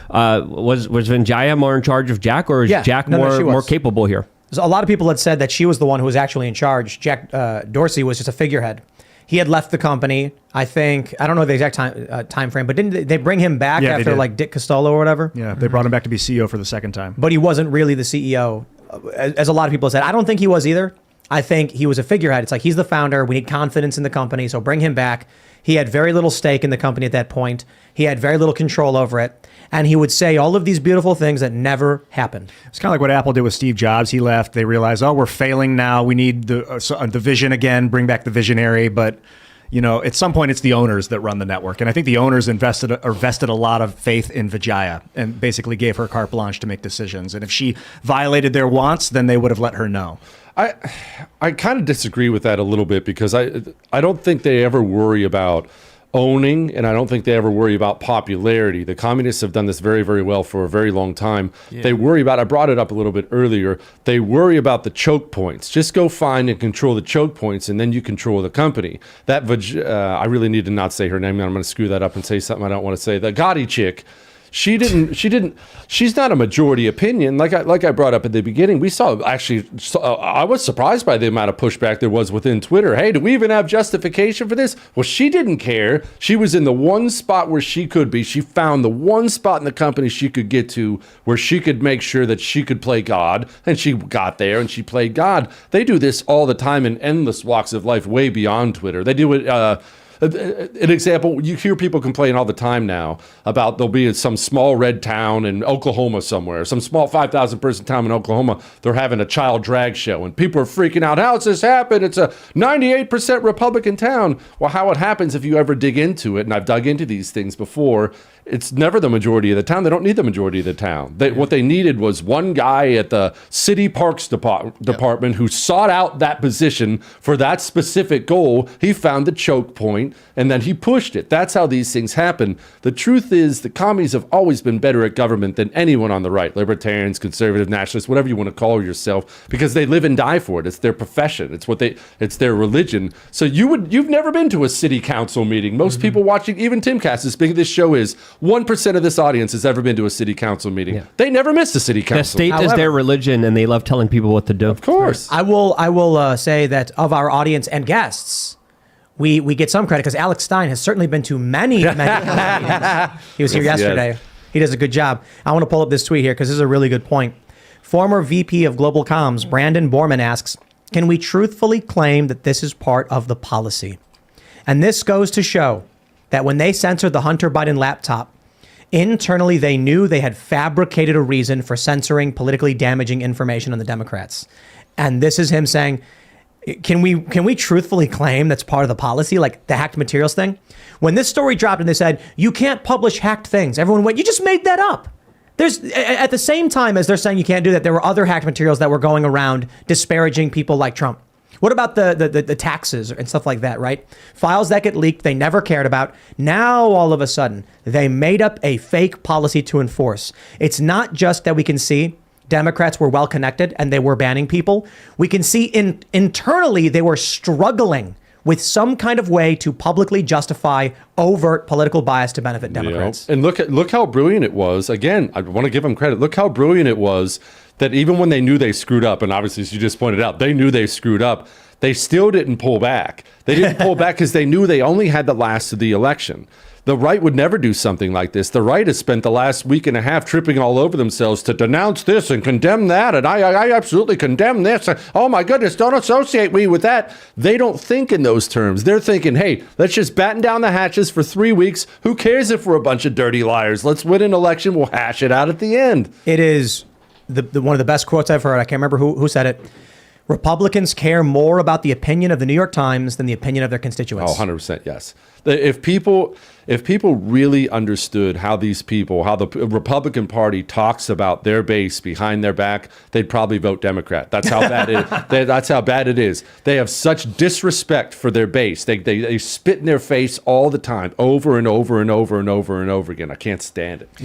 Was Vijaya more in charge of Jack, or is Jack more capable here? So a lot of people had said that she was the one who was actually in charge. Jack Dorsey was just a figurehead. He had left the company. I don't know the exact time frame, but didn't they bring him back after like Dick Costolo or whatever? Yeah, they brought him back to be CEO for the second time. But he wasn't really the CEO, as a lot of people said. I don't think he was either. I think he was a figurehead. It's like, he's the founder. We need confidence in the company, so bring him back. He had very little stake in the company at that point. He had very little control over it. And he would say all of these beautiful things that never happened. It's kind of like what Apple did with Steve Jobs. He left. They realized, oh, we're failing now. We need the vision again, bring back the visionary. But, you know, at some point, it's the owners that run the network. And I think the owners vested a lot of faith in Vijaya and basically gave her carte blanche to make decisions. And if she violated their wants, then they would have let her know. I kind of disagree with that a little bit, because I don't think they ever worry about owning, and I don't think they ever worry about popularity. The communists have done this very, very well for a very long time. Yeah. They worry about, I brought it up a little bit earlier, they worry about the choke points. Just go find and control the choke points, and then you control the company. That I really need to not say her name, and I'm going to screw that up and say something I don't want to say. The Gadde chick. She's not a majority opinion. Like I brought up at the beginning, we saw, I was surprised by the amount of pushback there was within Twitter. Hey, do we even have justification for this? Well, she didn't care. She was in the one spot where she could be. She found the one spot in the company she could get to where she could make sure that she could play God, and she got there and she played God. They do this all the time in endless walks of life, way beyond Twitter. They do it, an example, you hear people complain all the time now about there'll be some small red town in Oklahoma somewhere, some small 5,000 person town in Oklahoma, they're having a child drag show, and people are freaking out. How's this happen? It's a 98% Republican town. Well, how it happens, if you ever dig into it, and I've dug into these things before, it's never the majority of the town. They don't need the majority of the town. What they needed was one guy at the city parks department who sought out that position for that specific goal. He found the choke point, and then he pushed it. That's how these things happen. The truth is, the commies have always been better at government than anyone on the right. Libertarians, conservative, nationalists, whatever you want to call yourself, because they live and die for it. It's their profession. It's their religion. So you've never been to a city council meeting. Most people watching, even timcast, as big as this show is, 1% of this audience has ever been to a city council meeting. Yeah. They never missed a city council. The state is their religion, and they love telling people what to do. Of course. I will say that of our audience and guests, we get some credit, because Alex Stein has certainly been to many meetings. He was here yesterday. Yes. He does a good job. I want to pull up this tweet here, because this is a really good point. Former VP of Global Comms, Brandon Borman, asks, can we truthfully claim that this is part of the policy? And this goes to show that when they censored the Hunter Biden laptop, internally they knew they had fabricated a reason for censoring politically damaging information on the Democrats. And this is him saying, can we truthfully claim that's part of the policy, like the hacked materials thing? When this story dropped and they said, you can't publish hacked things, everyone went, you just made that up. There's, at the same time as they're saying you can't do that, there were other hacked materials that were going around disparaging people like Trump. What about the taxes and stuff like that, right? Files that get leaked, they never cared about. Now, all of a sudden, they made up a fake policy to enforce. It's not just that we can see Democrats were well connected and they were banning people. We can see internally they were struggling with some kind of way to publicly justify overt political bias to benefit Democrats. Yeah. And look how brilliant it was. Again, I want to give them credit. Look how brilliant it was that even when they knew they screwed up, and obviously, as you just pointed out, they knew they screwed up, they still didn't pull back. They didn't pull back because they knew they only had the last of the election. The right would never do something like this. The right has spent the last week and a half tripping all over themselves to denounce this and condemn that, and I absolutely condemn this. Oh my goodness, don't associate me with that. They don't think in those terms. They're thinking, hey, let's just batten down the hatches for 3 weeks. Who cares if we're a bunch of dirty liars? Let's win an election. We'll hash it out at the end. It is one of the best quotes I've heard. I can't remember who said it. Republicans care more about the opinion of the New York Times than the opinion of their constituents. Oh, 100%, yes. If people really understood how the Republican Party talks about their base behind their back, they'd probably vote Democrat. That's how bad that's how bad it is. They have such disrespect for their base. They spit in their face all the time, over and over and over and over and over again. I can't stand it.